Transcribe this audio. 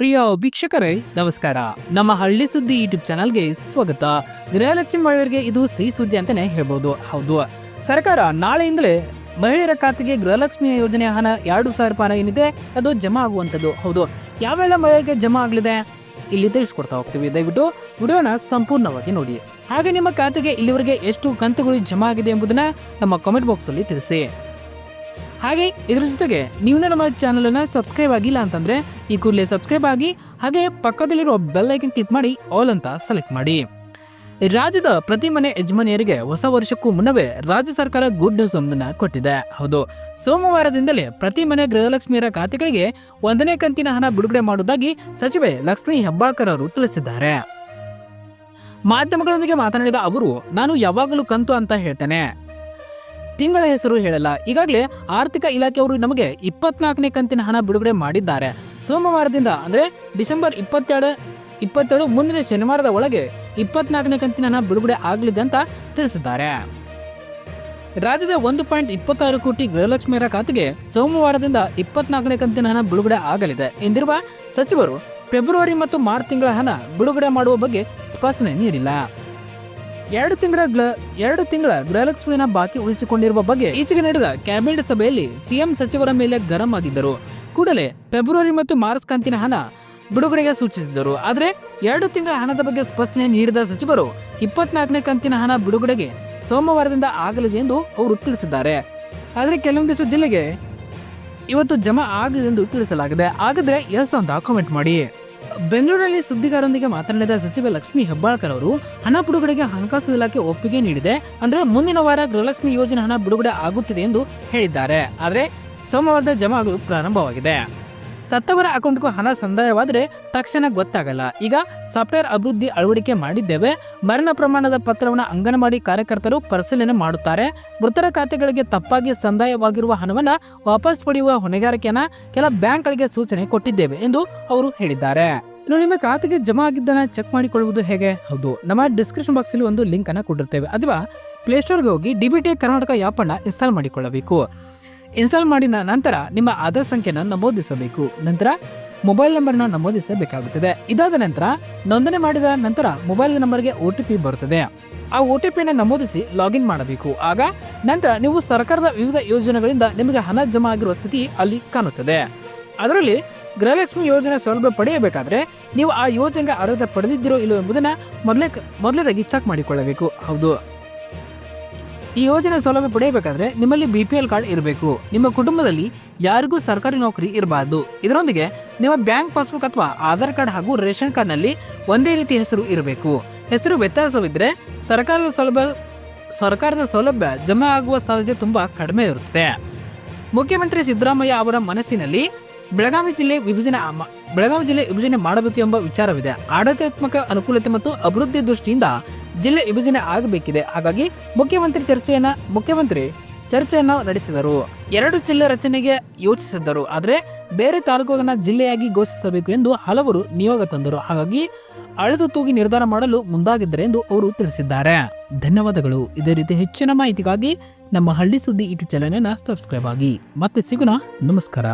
ಪ್ರಿಯ ವೀಕ್ಷಕರೇ ನಮಸ್ಕಾರ. ನಮ್ಮ ಹಳ್ಳಿ ಸುದ್ದಿ ಯೂಟ್ಯೂಬ್ ಚಾನಲ್ಗೆ ಸ್ವಾಗತ. ಗೃಹಲಕ್ಷ್ಮಿ ಮಹಿಳೆಯರಿಗೆ ಇದು ಸಿಹಿ ಸುದ್ದಿ ಅಂತಾನೆ ಹೇಳ್ಬೋದು. ಹೌದು, ಸರ್ಕಾರ ನಾಳೆಯಿಂದಲೇ ಮಹಿಳೆಯರ ಖಾತೆಗೆ ಗೃಹಲಕ್ಷ್ಮಿ ಯೋಜನೆಯ ಹಣ 2,000 ರೂಪಾಯಿ ಏನಿದೆ ಅದು ಜಮಾ ಆಗುವಂಥದ್ದು. ಹೌದು, ಯಾವೆಲ್ಲ ಮಹಿಳೆಯರಿಗೆ ಜಮಾ ಆಗಲಿದೆ ಇಲ್ಲಿ ತಿಳಿಸ್ಕೊಡ್ತಾ ಹೋಗ್ತೀವಿ. ದಯವಿಟ್ಟು ವಿಡಿಯೋನ ಸಂಪೂರ್ಣವಾಗಿ ನೋಡಿ. ಹಾಗೆ ನಿಮ್ಮ ಖಾತೆಗೆ ಇಲ್ಲಿವರೆಗೆ ಎಷ್ಟು ಕಂತುಗಳು ಜಮಾ ಆಗಿದೆ ಎಂಬುದನ್ನ ನಮ್ಮ ಕಾಮೆಂಟ್ ಬಾಕ್ಸ್ ಅಲ್ಲಿ ತಿಳಿಸಿ. ಹಾಗೆ ಇದರ ಜೊತೆಗೆ ನೀವು ನಮ್ಮ ಚಾನಲ್ ಅನ್ನ ಸಬ್ಸ್ಕ್ರೈಬ್ ಆಗಿಲ್ಲ ಅಂತಂದ್ರೆ ಈ ಕೂಡಲೇ ಸಬ್ಸ್ಕ್ರೈಬ್ ಆಗಿ, ಹಾಗೆ ಪಕ್ಕದಲ್ಲಿರುವ ಬೆಲ್ ಐಕನ್ ಕ್ಲಿಕ್ ಮಾಡಿ ಆಲ್ ಅಂತ ಸೆಲೆಕ್ಟ್ ಮಾಡಿ. ರಾಜ್ಯದ ಪ್ರತಿ ಮನೆ ಯಜಮಾನಿಯರಿಗೆ ಹೊಸ ವರ್ಷಕ್ಕೂ ಮುನ್ನವೇ ರಾಜ್ಯ ಸರ್ಕಾರ ಗುಡ್ ನ್ಯೂಸ್ ಒಂದನ್ನ ಕೊಟ್ಟಿದೆ. ಹೌದು, ಸೋಮವಾರದಿಂದಲೇ ಪ್ರತಿ ಮನೆ ಗೃಹಲಕ್ಷ್ಮಿಯರ ಖಾತೆಗಳಿಗೆ 1ನೇ ಕಂತಿನ ಹಣ ಬಿಡುಗಡೆ ಮಾಡುವುದಾಗಿ ಸಚಿವೆ ಲಕ್ಷ್ಮೀ ಹೆಬ್ಬಾಳ್ಕರ್ ಅವರು ತಿಳಿಸಿದ್ದಾರೆ. ಮಾಧ್ಯಮಗಳೊಂದಿಗೆ ಮಾತನಾಡಿದ ಅವರು, ನಾನು ಯಾವಾಗಲೂ ಕಂತು ಅಂತ ಹೇಳ್ತೇನೆ, ತಿಂಗಳ ಹೆಸರು ಹೇಳಲ್ಲ. ಈಗಾಗಲೇ ಆರ್ಥಿಕ ಇಲಾಖೆಯವರು ನಮಗೆ 24ನೇ ಕಂತಿನ ಹಣ ಬಿಡುಗಡೆ ಮಾಡಿದ್ದಾರೆ. ಸೋಮವಾರದಿಂದ ಅಂದ್ರೆ ಡಿಸೆಂಬರ್ 27 ಮುಂದಿನ ಶನಿವಾರದ ಒಳಗೆ 24ನೇ ಕಂತಿನ ಹಣ ಬಿಡುಗಡೆ ಆಗಲಿದೆ ಅಂತ ತಿಳಿಸಿದ್ದಾರೆ. ರಾಜ್ಯದ 1.26 ಕೋಟಿ ಗೃಹಲಕ್ಷ್ಮಿಯರ ಖಾತೆಗೆ ಸೋಮವಾರದಿಂದ 24ನೇ ಕಂತಿನ ಹಣ ಬಿಡುಗಡೆ ಆಗಲಿದೆ ಎಂದಿರುವ ಸಚಿವರು ಫೆಬ್ರವರಿ ಮತ್ತು ಮಾರ್ಚ್ ತಿಂಗಳ ಹಣ ಬಿಡುಗಡೆ ಮಾಡುವ ಬಗ್ಗೆ ಸ್ಪಷ್ಟನೆ ನೀಡಿಲ್ಲ. 2 ತಿಂಗಳ ಗೃಹಲಕ್ಷ್ಮಿ ಹಣ ಬಾಕಿ ಉಳಿಸಿಕೊಂಡಿರುವ ಬಗ್ಗೆ ಈಚೆಗೆ ನಡೆದ ಕ್ಯಾಬಿನೆಟ್ ಸಭೆಯಲ್ಲಿ ಸಿಎಂ ಸಚಿವರ ಮೇಲೆ ಗರಂ ಆಗಿದ್ದರು. ಕೂಡಲೇ ಫೆಬ್ರವರಿ ಮತ್ತು ಮಾರ್ಚ್ ಕಂತಿನ ಹಣ ಬಿಡುಗಡೆಗೆ ಸೂಚಿಸಿದರು. ಆದರೆ 2 ತಿಂಗಳ ಹಣದ ಬಗ್ಗೆ ಸ್ಪಷ್ಟನೆ ನೀಡಿದ ಸಚಿವರು 24ನೇ ಕಂತಿನ ಹಣ ಬಿಡುಗಡೆಗೆ ಸೋಮವಾರದಿಂದ ಆಗಲಿದೆ ಎಂದು ಅವರು ತಿಳಿಸಿದ್ದಾರೆ. ಆದರೆ ಕೆಲವೊಂದಿಷ್ಟು ಜಿಲ್ಲೆಗೆ ಇವತ್ತು ಜಮಾ ಆಗಲಿದೆ ಎಂದು ತಿಳಿಸಲಾಗಿದೆ. ಹಾಗಾದ್ರೆ ಎಸ್ ಅಂತ ಕಾಮೆಂಟ್ ಮಾಡಿ. ಬೆಂಗಳೂರಿನಲ್ಲಿ ಸುದ್ದಿಗಾರರೊಂದಿಗೆ ಮಾತನಾಡಿದ ಸಚಿವೆ ಲಕ್ಷ್ಮೀ ಹೆಬ್ಬಾಳ್ಕರ್ ಅವರು ಹಣ ಬಿಡುಗಡೆಗೆ ಹಣಕಾಸು ಇಲಾಖೆ ಒಪ್ಪಿಗೆ ನೀಡಿದೆ. ಅಂದ್ರೆ ಮುಂದಿನ ವಾರ ಗೃಹಲಕ್ಷ್ಮಿ ಯೋಜನೆ ಹಣ ಬಿಡುಗಡೆ ಆಗುತ್ತಿದೆ ಎಂದು ಹೇಳಿದ್ದಾರೆ. ಆದರೆ ಸೋಮವಾರದ ಜಮಾ ಆಗಲು ಪ್ರಾರಂಭವಾಗಿದೆ. ಸತ್ತವರ ಅಕೌಂಟ್ಗೂ ಹಣ ಸಂದಾಯವಾದರೆ ತಕ್ಷಣ ಗೊತ್ತಾಗಲ್ಲ. ಈಗ ಸಾಫ್ಟ್ವೇರ್ ಅಭಿವೃದ್ಧಿ ಅಳವಡಿಕೆ ಮಾಡಿದ್ದೇವೆ. ಮರಣ ಪ್ರಮಾಣದ ಪತ್ರವನ್ನು ಅಂಗನವಾಡಿ ಕಾರ್ಯಕರ್ತರು ಪರಿಶೀಲನೆ ಮಾಡುತ್ತಾರೆ. ಮೃತರ ಖಾತೆಗಳಿಗೆ ತಪ್ಪಾಗಿ ಸಂದಾಯವಾಗಿರುವ ಹಣವನ್ನು ವಾಪಸ್ ಪಡೆಯುವ ಹೊಣೆಗಾರಿಕೆಯನ್ನ ಕೆಲ ಬ್ಯಾಂಕ್ಗಳಿಗೆ ಸೂಚನೆ ಕೊಟ್ಟಿದ್ದೇವೆ ಎಂದು ಅವರು ಹೇಳಿದ್ದಾರೆ. ಇನ್ನು ನಿಮ್ಮ ಖಾತೆಗೆ ಜಮಾ ಆಗಿದ್ದನ್ನ ಚೆಕ್ ಮಾಡಿಕೊಳ್ಳುವುದು ಹೇಗೆ? ಹೌದು, ನಮ್ಮ ಡಿಸ್ಕ್ರಿಪ್ಷನ್ ಬಾಕ್ಸ್ ಅಲ್ಲಿ ಒಂದು ಲಿಂಕ್ ಅನ್ನ ಕೊಟ್ಟಿರ್ತೇವೆ. ಅಥವಾ ಪ್ಲೇಸ್ಟೋರ್ಗೆ ಹೋಗಿ ಡಿಬಿಟಿ ಕರ್ನಾಟಕ ಆ್ಯಪ್ ಅನ್ನ ಇನ್ಸ್ಟಾಲ್ ಮಾಡಿಕೊಳ್ಳಬೇಕು. ಇನ್ಸ್ಟಾಲ್ ಮಾಡಿದ ನಂತರ ನಿಮ್ಮ ಆಧಾರ್ ಸಂಖ್ಯೆನ ನಮೂದಿಸಬೇಕು. ನಂತರ ಮೊಬೈಲ್ ನಂಬರ್ನ ನಮೂದಿಸಬೇಕಾಗುತ್ತದೆ. ಇದಾದ ನಂತರ ನೋಂದಣಿ ಮಾಡಿದ ನಂತರ ಮೊಬೈಲ್ ನಂಬರ್ಗೆ OTP ಬರುತ್ತದೆ. ಆ OTPನ ನಮೂದಿಸಿ ಲಾಗಿನ್ ಮಾಡಬೇಕು. ಆಗ ನಂತರ ನೀವು ಸರ್ಕಾರದ ವಿವಿಧ ಯೋಜನೆಗಳಿಂದ ನಿಮಗೆ ಹಣ ಜಮಾ ಆಗಿರುವ ಸ್ಥಿತಿ ಅಲ್ಲಿ ಕಾಣುತ್ತದೆ. ಅದರಲ್ಲಿ ಗೃಹಲಕ್ಷ್ಮಿ ಯೋಜನೆ ಸೌಲಭ್ಯ ಪಡೆಯಬೇಕಾದ್ರೆ ನೀವು ಆ ಯೋಜನೆಗೆ ಅರ್ಹತೆ ಪಡೆದಿದ್ದೀರೋ ಇಲ್ಲೋ ಎಂಬುದನ್ನ ಮೊದಲನೇದಾಗಿ ಚೆಕ್ ಮಾಡಿಕೊಳ್ಳಬೇಕು. ಹೌದು, ಈ ಯೋಜನೆ ಸೌಲಭ್ಯ ಪಡೆಯಬೇಕಾದ್ರೆ ನಿಮ್ಮಲ್ಲಿ BPL ಕಾರ್ಡ್ ಇರಬೇಕು. ನಿಮ್ಮ ಕುಟುಂಬದಲ್ಲಿ ಯಾರಿಗೂ ಸರ್ಕಾರಿ ನೌಕರಿ ಇರಬಾರ್ದು. ಇದರೊಂದಿಗೆ ನಿಮ್ಮ ಬ್ಯಾಂಕ್ ಪಾಸ್ಬುಕ್ ಅಥವಾ ಆಧಾರ್ ಕಾರ್ಡ್ ಹಾಗೂ ರೇಷನ್ ಕಾರ್ಡ್ನಲ್ಲಿ ಒಂದೇ ರೀತಿ ಹೆಸರು ಇರಬೇಕು. ಹೆಸರು ವ್ಯತ್ಯಾಸವಿದ್ದರೆ ಸರ್ಕಾರದ ಸೌಲಭ್ಯ ಜಮಾ ಆಗುವ ಸಾಧ್ಯತೆ ತುಂಬಾ ಕಡಿಮೆ ಇರುತ್ತದೆ. ಮುಖ್ಯಮಂತ್ರಿ ಸಿದ್ದರಾಮಯ್ಯ ಅವರ ಮನಸ್ಸಿನಲ್ಲಿ ಬೆಳಗಾವಿ ಜಿಲ್ಲೆ ವಿಭಜನೆ ಮಾಡಬೇಕು ಎಂಬ ವಿಚಾರವಿದೆ. ಆಡಳಿತಾತ್ಮಕ ಅನುಕೂಲತೆ ಮತ್ತು ಅಭಿವೃದ್ಧಿ ದೃಷ್ಟಿಯಿಂದ ಜಿಲ್ಲೆ ವಿಭಜನೆ ಆಗಬೇಕಿದೆ. ಹಾಗಾಗಿ ಮುಖ್ಯಮಂತ್ರಿ ಚರ್ಚೆಯನ್ನ ನಡೆಸಿದರು. 2 ಜಿಲ್ಲೆ ರಚನೆಗೆ ಯೋಚಿಸಿದ್ದರು. ಆದರೆ ಬೇರೆ ತಾಲೂಕುಗಳನ್ನ ಜಿಲ್ಲೆಯಾಗಿ ಘೋಷಿಸಬೇಕು ಎಂದು ಹಲವರು ನಿಯೋಗ ತಂದರು. ಹಾಗಾಗಿ ಅಳೆದು ತೂಗಿ ನಿರ್ಧಾರ ಮಾಡಲು ಮುಂದಾಗಿದ್ದಾರೆ ಎಂದು ಅವರು ತಿಳಿಸಿದ್ದಾರೆ. ಧನ್ಯವಾದಗಳು. ಇದೇ ರೀತಿ ಹೆಚ್ಚಿನ ಮಾಹಿತಿಗಾಗಿ ನಮ್ಮ ಹಳ್ಳಿ ಸುದ್ದಿ ಯೂಟ್ಯೂಬ್ ಚಾನೆಲ್ ಅನ್ನು ಸಬ್ಸ್ಕ್ರೈಬ್ ಆಗಿ. ಮತ್ತೆ ಸಿಗೋಣ. ನಮಸ್ಕಾರ.